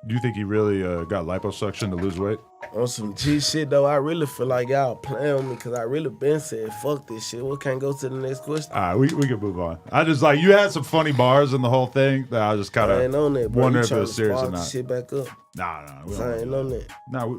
Do you think he really got liposuction to lose weight? On some G shit though, I really feel like y'all playing with me because I really been saying fuck this shit. We can't go to the next question. All right, we can move on. I just like you had some funny bars in the whole thing that I just kind I ain't on that, of bro. wonder You if it trying was to serious or spark the not. shit back up. Nah, we I ain't on that. Nah, we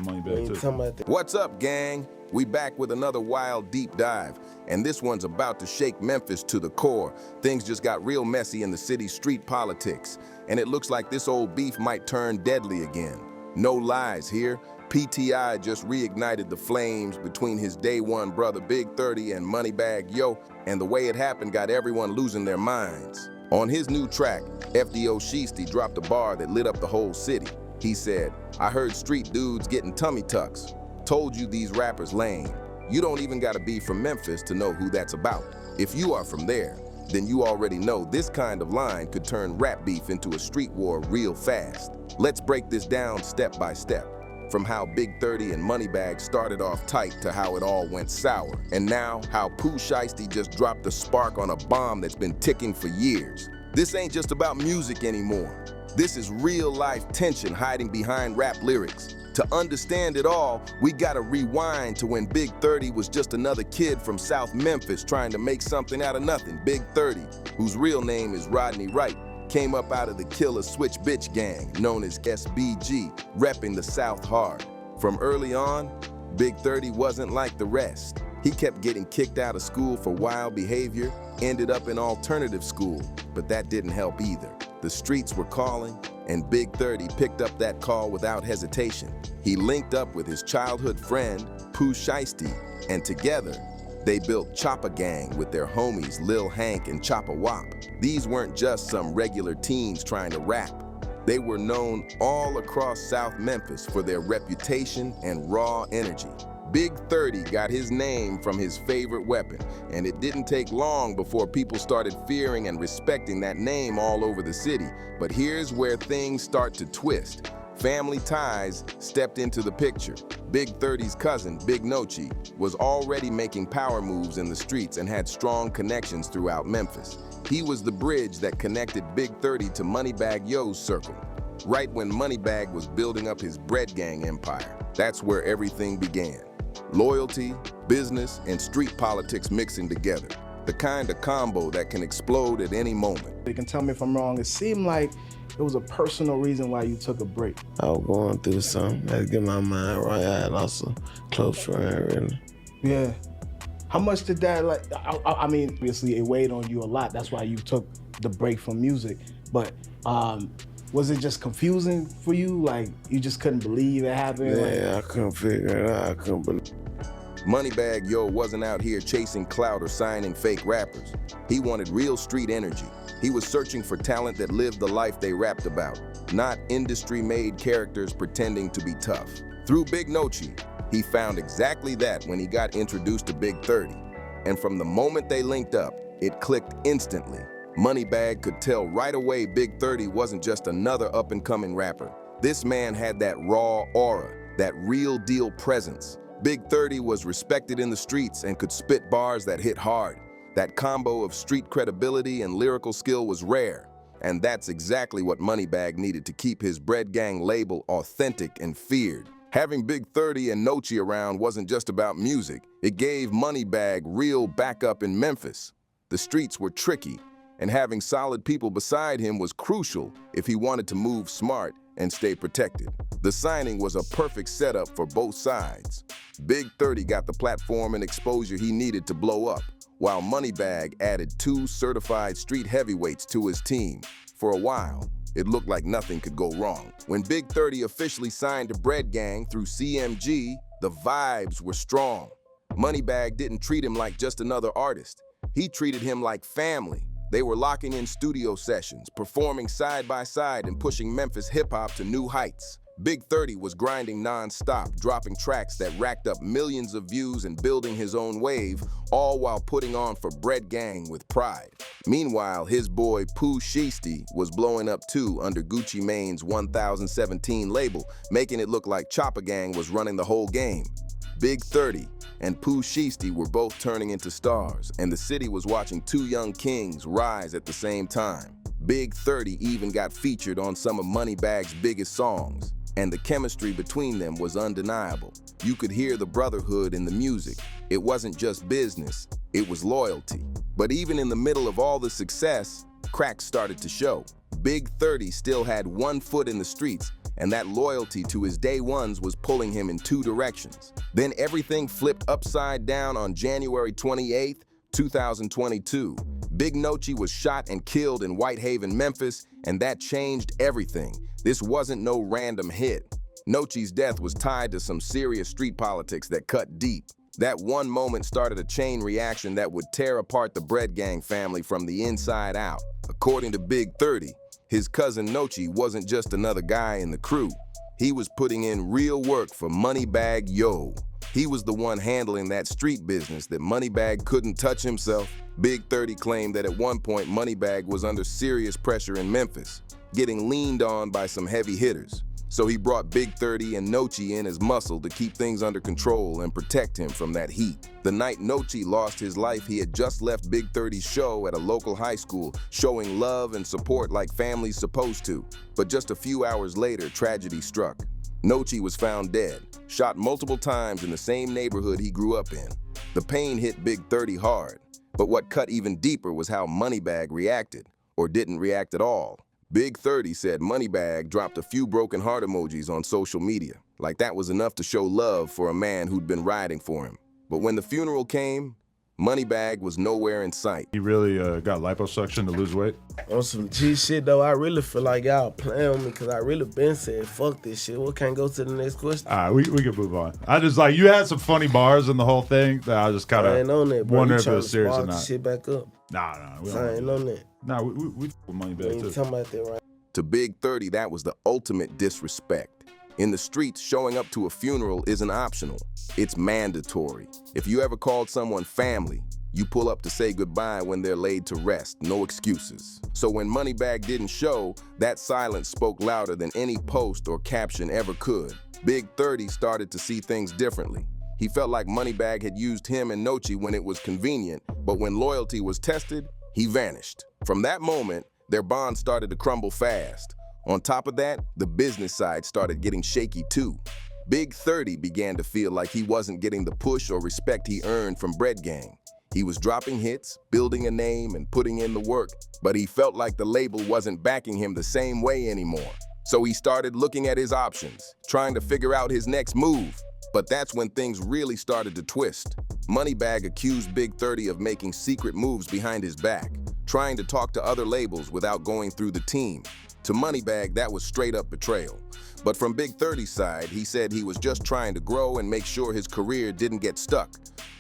money We back ain't too. talking about that. What's up, gang? We back with another wild deep dive, and this one's about to shake Memphis to the core. Things just got real messy in the city's street politics, and it looks like this old beef might turn deadly again. No lies here. PTI just reignited the flames between his day one brother Big 30 and Moneybagg Yo, and the way it happened got everyone losing their minds. On his new track, Pooh Shiesty dropped a bar that lit up the whole city. He said, "I heard street dudes getting tummy tucks. Told you these rappers lame. You don't even gotta be from Memphis to know who that's about. If you are from there, then you already know this kind of line could turn rap beef into a street war real fast. Let's break this down step by step. From how Big 30 and Moneybagg started off tight to how it all went sour. And now, how Pooh Shiesty just dropped the spark on a bomb that's been ticking for years. This ain't just about music anymore. This is real-life tension hiding behind rap lyrics. To understand it all, we gotta rewind to when Big 30 was just another kid from South Memphis trying to make something out of nothing. Big 30, whose real name is Rodney Wright, came up out of the Killer Switch Bitch gang, known as SBG, repping the South hard. From early on, Big 30 wasn't like the rest. He kept getting kicked out of school for wild behavior, ended up in alternative school, but that didn't help either. The streets were calling, and Big 30 picked up that call without hesitation. He linked up with his childhood friend, Pooh Shiesty, and together, they built Choppa Gang with their homies Lil Hank and Choppa Wop. These weren't just some regular teens trying to rap. They were known all across South Memphis for their reputation and raw energy. Big 30 got his name from his favorite weapon, and it didn't take long before people started fearing and respecting that name all over the city. But here's where things start to twist. Family ties stepped into the picture. Big 30's cousin, Big Nochi, was already making power moves in the streets and had strong connections throughout Memphis. He was the bridge that connected Big 30 to Moneybagg Yo's circle. Right when Moneybagg was building up his bread gang empire, that's where everything began. Loyalty, business, and street politics mixing together. The kind of combo that can explode at any moment. You can tell me if I'm wrong. It seemed like it was a personal reason why you took a break. I was going through something. I had to get my mind right. I had lost a close friend, really. Yeah. How much did that, like, I mean, obviously it weighed on you a lot. That's why you took the break from music. But was it just confusing for you? Like, you just couldn't believe it happened? Yeah, I couldn't figure it out. I couldn't believe. Moneybagg Yo wasn't out here chasing clout or signing fake rappers. He wanted real street energy. He was searching for talent that lived the life they rapped about, not industry-made characters pretending to be tough. Through Big Nochi, he found exactly that when he got introduced to Big 30. And from the moment they linked up, it clicked instantly. Moneybagg could tell right away Big 30 wasn't just another up-and-coming rapper. This man had that raw aura, that real-deal presence. Big 30 was respected in the streets and could spit bars that hit hard. That combo of street credibility and lyrical skill was rare. And that's exactly what Moneybagg needed to keep his bread gang label authentic and feared. Having Big 30 and Nochi around wasn't just about music. It gave Moneybagg real backup in Memphis. The streets were tricky, and having solid people beside him was crucial if he wanted to move smart and stay protected. The signing was a perfect setup for both sides. Big 30 got the platform and exposure he needed to blow up, while Moneybagg added 2 certified street heavyweights to his team. For a while, it looked like nothing could go wrong. When Big 30 officially signed to Bread Gang through CMG, the vibes were strong. Moneybagg didn't treat him like just another artist. He treated him like family. They were locking in studio sessions, performing side by side and pushing Memphis hip-hop to new heights. Big 30 was grinding non-stop, dropping tracks that racked up millions of views and building his own wave, all while putting on for Bread Gang with pride. Meanwhile, his boy Pooh Shiesty was blowing up too under Gucci Mane's 1017 label, making it look like Choppa Gang was running the whole game. Big 30 and Pooh Shiesty were both turning into stars, and the city was watching 2 young kings rise at the same time. Big 30 even got featured on some of Moneybagg's biggest songs, and the chemistry between them was undeniable. You could hear the brotherhood in the music. It wasn't just business, it was loyalty. But even in the middle of all the success, cracks started to show. Big 30 still had one foot in the streets, and that loyalty to his day ones was pulling him in two directions. Then everything flipped upside down on January 28th, 2022. Big Nochi was shot and killed in Whitehaven, Memphis, and that changed everything. This wasn't no random hit. Nochi's death was tied to some serious street politics that cut deep. That one moment started a chain reaction that would tear apart the Bread Gang family from the inside out. According to Big 30, his cousin Nochi wasn't just another guy in the crew. He was putting in real work for Moneybagg Yo. He was the one handling that street business that Moneybagg couldn't touch himself. Big 30 claimed that at one point Moneybagg was under serious pressure in Memphis, getting leaned on by some heavy hitters. So he brought Big 30 and Nochi in as muscle to keep things under control and protect him from that heat. The night Nochi lost his life, he had just left Big 30's show at a local high school, showing love and support like family's supposed to. But just a few hours later, tragedy struck. Nochi was found dead, shot multiple times in the same neighborhood he grew up in. The pain hit Big 30 hard, but what cut even deeper was how Moneybagg reacted, or didn't react at all. Big 30 said Moneybagg dropped a few broken heart emojis on social media, like that was enough to show love for a man who'd been riding for him. But when the funeral came, Moneybagg was nowhere in sight. He really got liposuction to lose weight. On some G shit though, I really feel like y'all playing with me because I really been said, fuck this shit. We can't go to the next question. All right, we can move on. I just like, you had some funny bars in the whole thing that I just kind I ain't on that, of bro. wonder You if it tryna was serious or spark the not. shit back up. Nah, we I don't. ain't on that. Nah, we with We Moneybagg ain't too. talking about that right. To Big 30, that was the ultimate disrespect. In the streets, showing up to a funeral isn't optional. It's mandatory. If you ever called someone family, you pull up to say goodbye when they're laid to rest, no excuses. So when Moneybagg didn't show, that silence spoke louder than any post or caption ever could. Big 30 started to see things differently. He felt like Moneybagg had used him and Nochi when it was convenient, but when loyalty was tested, he vanished. From that moment, their bond started to crumble fast. On top of that, the business side started getting shaky too. Big 30 began to feel like he wasn't getting the push or respect he earned from Bread Gang. He was dropping hits, building a name, and putting in the work, but he felt like the label wasn't backing him the same way anymore. So he started looking at his options, trying to figure out his next move. But that's when things really started to twist. Moneybagg accused Big 30 of making secret moves behind his back, trying to talk to other labels without going through the team. To Moneybagg, that was straight up betrayal. But from Big 30's side, he said he was just trying to grow and make sure his career didn't get stuck.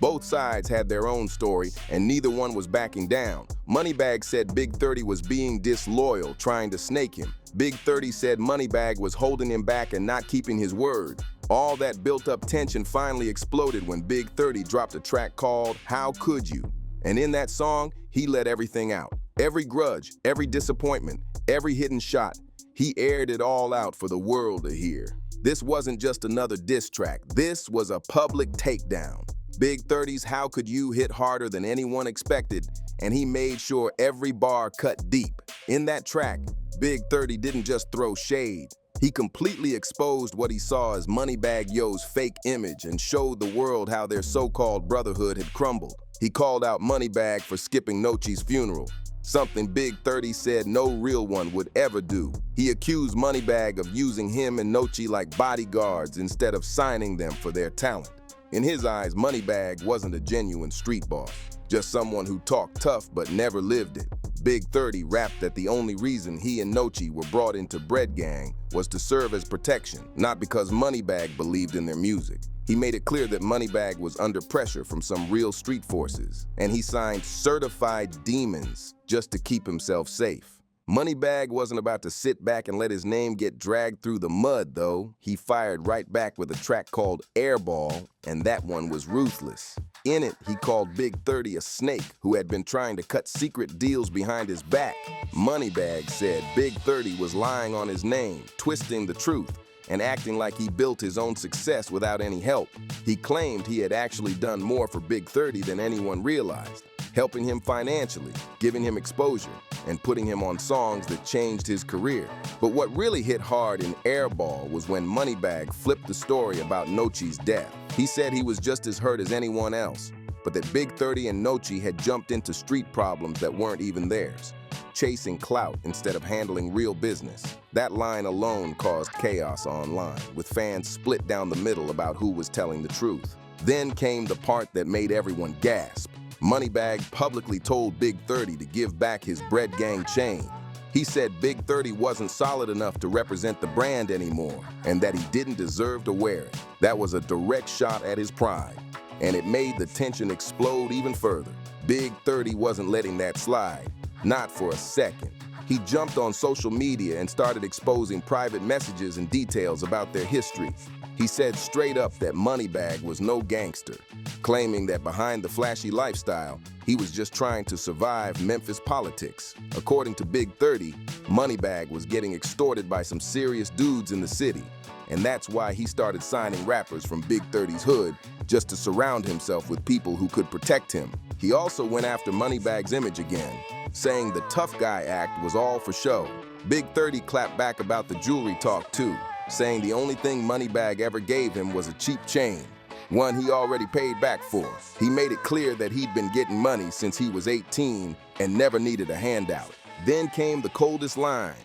Both sides had their own story, and neither one was backing down. Moneybagg said Big 30 was being disloyal, trying to snake him. Big 30 said Moneybagg was holding him back and not keeping his word. All that built-up tension finally exploded when Big 30 dropped a track called How Could You? And in that song, he let everything out. Every grudge, every disappointment, every hidden shot, he aired it all out for the world to hear. This wasn't just another diss track. This was a public takedown. Big 30's How Could You hit harder than anyone expected, and he made sure every bar cut deep. In that track, Big 30 didn't just throw shade. He completely exposed what he saw as Moneybagg Yo's fake image and showed the world how their so-called brotherhood had crumbled. He called out Moneybagg for skipping Nochi's funeral, something Big 30 said no real one would ever do. He accused Moneybagg of using him and Nochi like bodyguards instead of signing them for their talent. In his eyes, Moneybagg wasn't a genuine street boss, just someone who talked tough but never lived it. Big 30 rapped that the only reason he and Nochi were brought into Bread Gang was to serve as protection, not because Moneybagg believed in their music. He made it clear that Moneybagg was under pressure from some real street forces, and he signed certified demons just to keep himself safe. Moneybagg wasn't about to sit back and let his name get dragged through the mud, though. He fired right back with a track called Airball, and that one was ruthless. In it, he called Big 30 a snake who had been trying to cut secret deals behind his back. Moneybagg said Big 30 was lying on his name, twisting the truth, and acting like he built his own success without any help. He claimed he had actually done more for Big 30 than anyone realized. helping him financially, giving him exposure, and putting him on songs that changed his career. But what really hit hard in Airball was when Moneybagg flipped the story about Nochi's death. He said he was just as hurt as anyone else, but that Big 30 and Nochi had jumped into street problems that weren't even theirs, chasing clout instead of handling real business. That line alone caused chaos online, with fans split down the middle about who was telling the truth. Then came the part that made everyone gasp. Moneybagg publicly told Big 30 to give back his Bread Gang chain. He said Big 30 wasn't solid enough to represent the brand anymore, and that he didn't deserve to wear it. That was a direct shot at his pride, and it made the tension explode even further. Big 30 wasn't letting that slide, not for a second. He jumped on social media and started exposing private messages and details about their history. He said straight up that Moneybagg was no gangster, claiming that behind the flashy lifestyle, he was just trying to survive Memphis politics. According to Big 30, Moneybagg was getting extorted by some serious dudes in the city, and that's why he started signing rappers from Big 30's hood just to surround himself with people who could protect him. He also went after Moneybagg's image again, saying the tough guy act was all for show. Big 30 clapped back about the jewelry talk too, saying the only thing Moneybagg ever gave him was a cheap chain, one he already paid back for. He made it clear that he'd been getting money since he was 18 and never needed a handout. Then came the coldest line,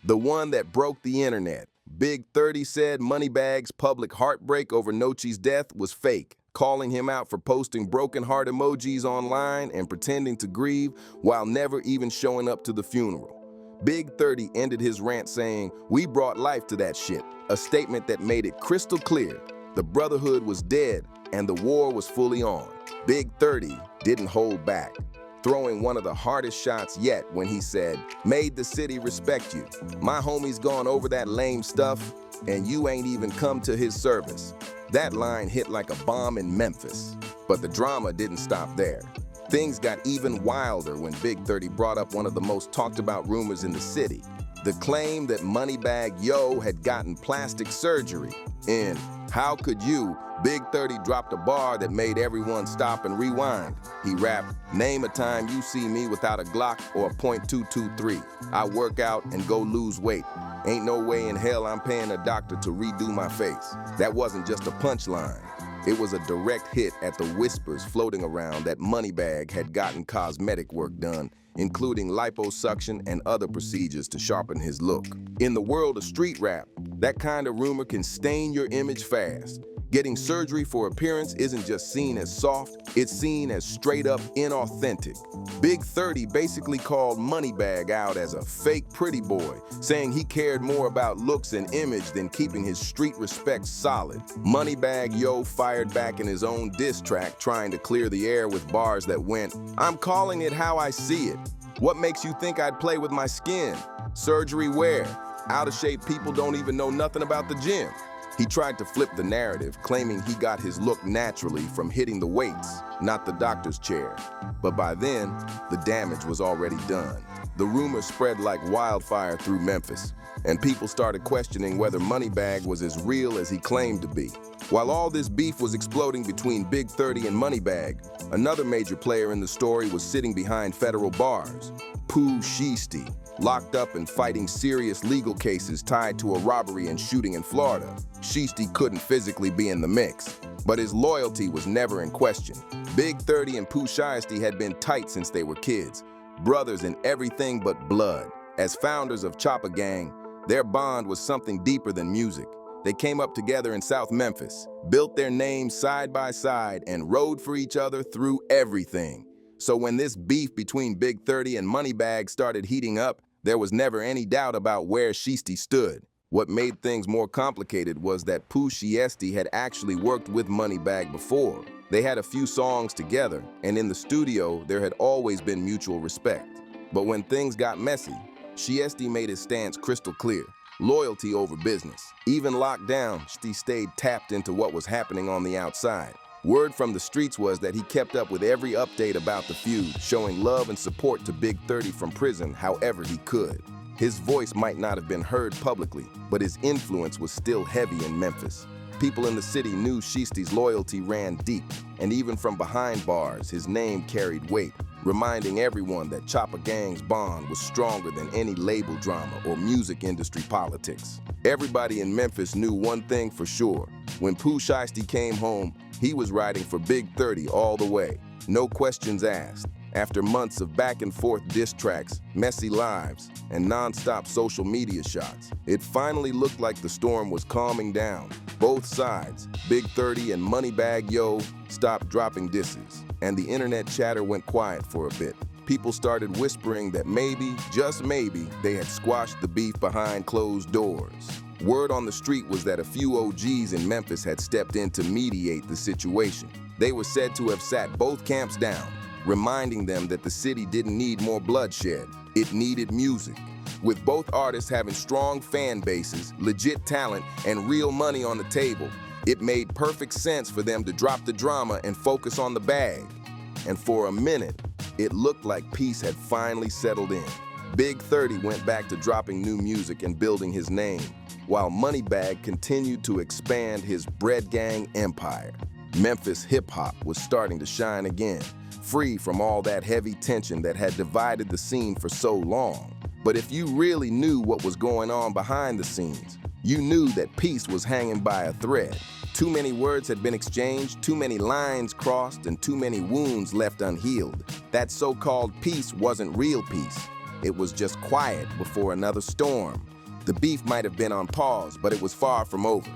the one that broke the internet. Big 30 said Moneybagg's public heartbreak over Nochi's death was fake, calling him out for posting broken heart emojis online and pretending to grieve while never even showing up to the funeral. Big 30 ended his rant saying, "We brought life to that shit," a statement that made it crystal clear the Brotherhood was dead and the war was fully on. Big 30 didn't hold back, throwing one of the hardest shots yet when he said, "Made the city respect you. My homie's gone over that lame stuff, and you ain't even come to his service." That line hit like a bomb in Memphis. But the drama didn't stop there. Things got even wilder when Big 30 brought up one of the most talked about rumors in the city, the claim that Moneybagg Yo had gotten plastic surgery. In How Could You, Big 30 dropped a bar that made everyone stop and rewind. He rapped, "Name a time you see me without a Glock or a .223. I work out and go lose weight. Ain't no way in hell I'm paying a doctor to redo my face." That wasn't just a punchline. It was a direct hit at the whispers floating around that Moneybagg had gotten cosmetic work done, including liposuction and other procedures to sharpen his look. In the world of street rap, that kind of rumor can stain your image fast. Getting surgery for appearance isn't just seen as soft, it's seen as straight up inauthentic. Big 30 basically called Moneybagg out as a fake pretty boy, saying he cared more about looks and image than keeping his street respect solid. Moneybagg Yo fired back in his own diss track, trying to clear the air with bars that went, "I'm calling it how I see it. What makes you think I'd play with my skin? Surgery where? Out of shape people don't even know nothing about the gym." He tried to flip the narrative, claiming he got his look naturally from hitting the weights, not the doctor's chair. But by then, the damage was already done. The rumor spread like wildfire through Memphis, and people started questioning whether Moneybagg was as real as he claimed to be. While all this beef was exploding between Big 30 and Moneybagg, another major player in the story was sitting behind federal bars, Pooh Shiesty, locked up and fighting serious legal cases tied to a robbery and shooting in Florida. Shiesty couldn't physically be in the mix, but his loyalty was never in question. Big 30 and Pooh Shiesty had been tight since they were kids, brothers in everything but blood. As founders of Chopper Gang, their bond was something deeper than music. They came up together in South Memphis, built their names side by side, and rode for each other through everything. So when this beef between Big 30 and Moneybagg started heating up, there was never any doubt about where Shiesty stood. What made things more complicated was that Pooh Shiesty had actually worked with Moneybagg before. They had a few songs together, and in the studio, there had always been mutual respect. But when things got messy, Shiesty made his stance crystal clear: loyalty over business. Even locked down, Shiesty stayed tapped into what was happening on the outside. Word from the streets was that he kept up with every update about the feud, showing love and support to Big 30 from prison however he could. His voice might not have been heard publicly, but his influence was still heavy in Memphis. People in the city knew Shiesty's loyalty ran deep, and even from behind bars, his name carried weight. reminding everyone that Chopper Gang's bond was stronger than any label drama or music industry politics. Everybody in Memphis knew one thing for sure. When Pooh Shiesty came home, he was riding for Big 30 all the way. No questions asked. After months of back-and-forth diss tracks, messy lives, and non-stop social media shots, it finally looked like the storm was calming down. Both sides, Big 30 and Moneybagg Yo, stopped dropping disses, and the internet chatter went quiet for a bit. People started whispering that maybe, just maybe, they had squashed the beef behind closed doors. Word on the street was that a few OGs in Memphis had stepped in to mediate the situation. They were said to have sat both camps down, reminding them that the city didn't need more bloodshed, it needed music. With both artists having strong fan bases, legit talent, and real money on the table, it made perfect sense for them to drop the drama and focus on the bag. And for a minute, it looked like peace had finally settled in. Big 30 went back to dropping new music and building his name, while Moneybagg continued to expand his Bread Gang empire. Memphis hip-hop was starting to shine again, free from all that heavy tension that had divided the scene for so long. But if you really knew what was going on behind the scenes, you knew that peace was hanging by a thread. Too many words had been exchanged, too many lines crossed, and too many wounds left unhealed. That so-called peace wasn't real peace. It was just quiet before another storm. The beef might have been on pause, but it was far from over.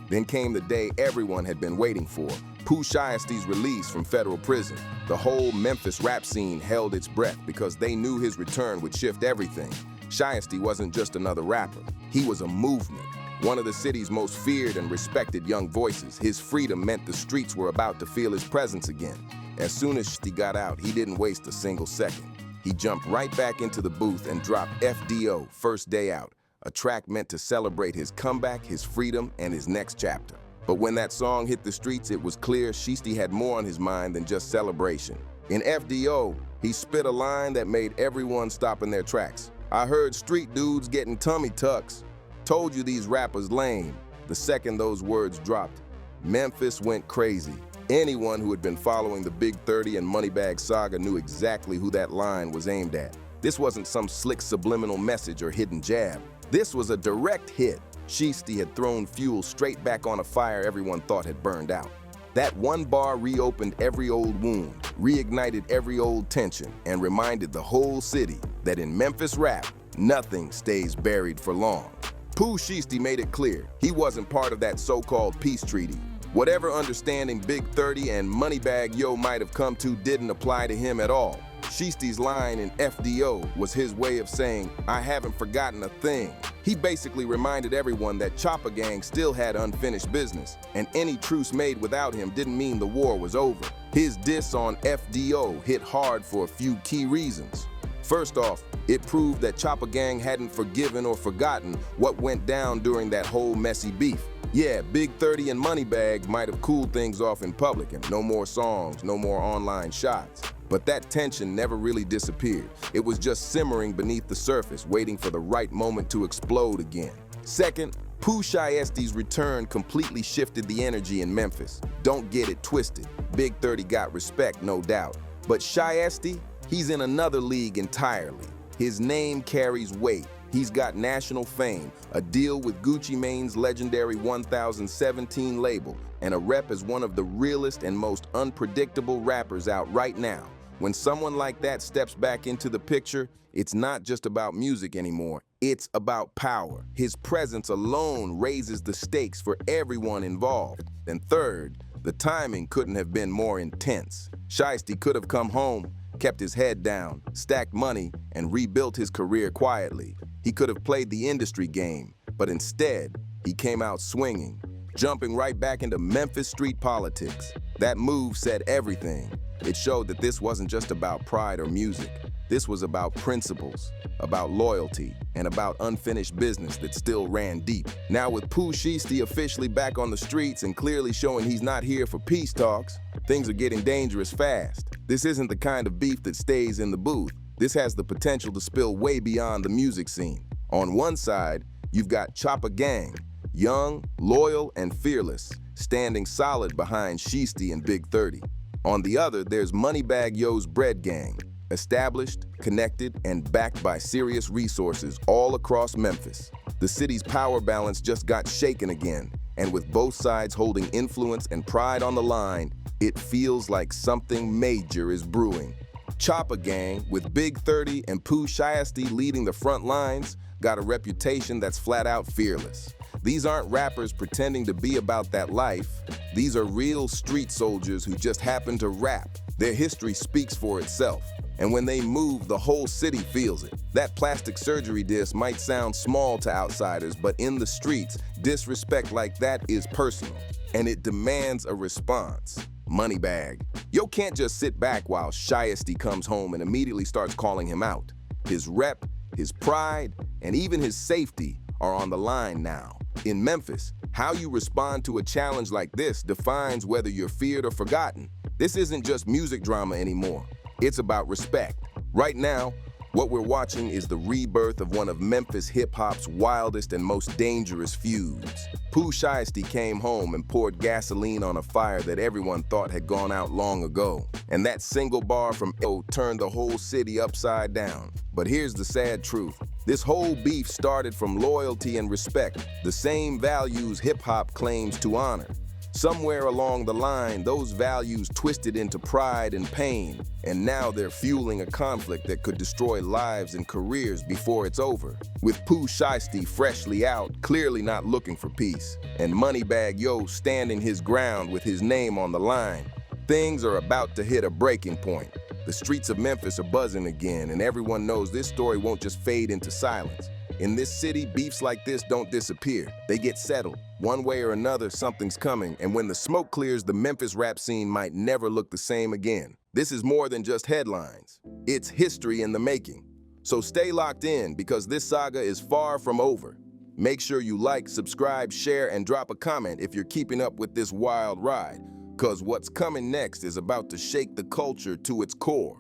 Then came the day everyone had been waiting for, Pooh Shiesty's release from federal prison. The whole Memphis rap scene held its breath because they knew his return would shift everything. Shiesty wasn't just another rapper. He was a movement, one of the city's most feared and respected young voices. His freedom meant the streets were about to feel his presence again. As soon as he got out, he didn't waste a single second. He jumped right back into the booth and dropped FDO, First Day Out, a track meant to celebrate his comeback, his freedom, and his next chapter. But when that song hit the streets, it was clear Shiesty had more on his mind than just celebration. In FDO, he spit a line that made everyone stop in their tracks. I heard street dudes getting tummy tucks. Told you these rappers lame. The second those words dropped, Memphis went crazy. Anyone who had been following the Big 30 and Moneybagg saga knew exactly who that line was aimed at. This wasn't some slick subliminal message or hidden jab. This was a direct hit. Shiesty had thrown fuel straight back on a fire everyone thought had burned out. That one bar reopened every old wound, reignited every old tension, and reminded the whole city that in Memphis rap, nothing stays buried for long. Pooh Shiesty made it clear he wasn't part of that so-called peace treaty. Whatever understanding Big 30 and Moneybagg Yo might have come to didn't apply to him at all. Shiesty's line in FDO was his way of saying, I haven't forgotten a thing. He basically reminded everyone that Chopper Gang still had unfinished business, and any truce made without him didn't mean the war was over. His diss on FDO hit hard for a few key reasons. First off, it proved that Chopper Gang hadn't forgiven or forgotten what went down during that whole messy beef. Yeah, Big 30 and Moneybagg might have cooled things off in public and no more songs, no more online shots. But that tension never really disappeared. It was just simmering beneath the surface, waiting for the right moment to explode again. Second, Pooh Shiesty's return completely shifted the energy in Memphis. Don't get it twisted. Big 30 got respect, no doubt. But Shiesty, he's in another league entirely. His name carries weight. He's got national fame, a deal with Gucci Mane's legendary 1017 label, and a rep as one of the realest and most unpredictable rappers out right now. When someone like that steps back into the picture, it's not just about music anymore. It's about power. His presence alone raises the stakes for everyone involved. And third, the timing couldn't have been more intense. Shiesty could have come home, kept his head down, stacked money, and rebuilt his career quietly. He could have played the industry game, but instead, he came out swinging, jumping right back into Memphis street politics. That move said everything. It showed that this wasn't just about pride or music. This was about principles, about loyalty, and about unfinished business that still ran deep. Now with Pooh Shiesty officially back on the streets and clearly showing he's not here for peace talks, things are getting dangerous fast. This isn't the kind of beef that stays in the booth. This has the potential to spill way beyond the music scene. On one side, you've got Chopper Gang, young, loyal, and fearless, standing solid behind Shiesty and Big 30. On the other, there's Moneybagg Yo's Bread Gang, Established, connected, and backed by serious resources all across Memphis. The city's power balance just got shaken again, and with both sides holding influence and pride on the line, it feels like something major is brewing. Chopper Gang, with Big 30 and Pooh Shiesty leading the front lines, got a reputation that's flat out fearless. These aren't rappers pretending to be about that life. These are real street soldiers who just happen to rap. Their history speaks for itself. And when they move, the whole city feels it. That plastic surgery diss might sound small to outsiders, but in the streets, disrespect like that is personal, and it demands a response. Moneybagg. Yo can't just sit back while Shiesty comes home and immediately starts calling him out. His rep, his pride, and even his safety are on the line now. In Memphis, how you respond to a challenge like this defines whether you're feared or forgotten. This isn't just music drama anymore. It's about respect. Right now, what we're watching is the rebirth of one of Memphis hip-hop's wildest and most dangerous feuds. Pooh Shiesty came home and poured gasoline on a fire that everyone thought had gone out long ago. And that single bar from O turned the whole city upside down. But here's the sad truth. This whole beef started from loyalty and respect, the same values hip-hop claims to honor. Somewhere along the line, those values twisted into pride and pain, and now they're fueling a conflict that could destroy lives and careers before it's over. With Pooh Shiesty freshly out, clearly not looking for peace, and Moneybagg Yo standing his ground with his name on the line, things are about to hit a breaking point. The streets of Memphis are buzzing again, and everyone knows this story won't just fade into silence. In this city, beefs like this don't disappear. They get settled. One way or another, something's coming, and when the smoke clears, the Memphis rap scene might never look the same again. This is more than just headlines. It's history in the making. So stay locked in, because this saga is far from over. Make sure you like, subscribe, share, and drop a comment if you're keeping up with this wild ride, because what's coming next is about to shake the culture to its core.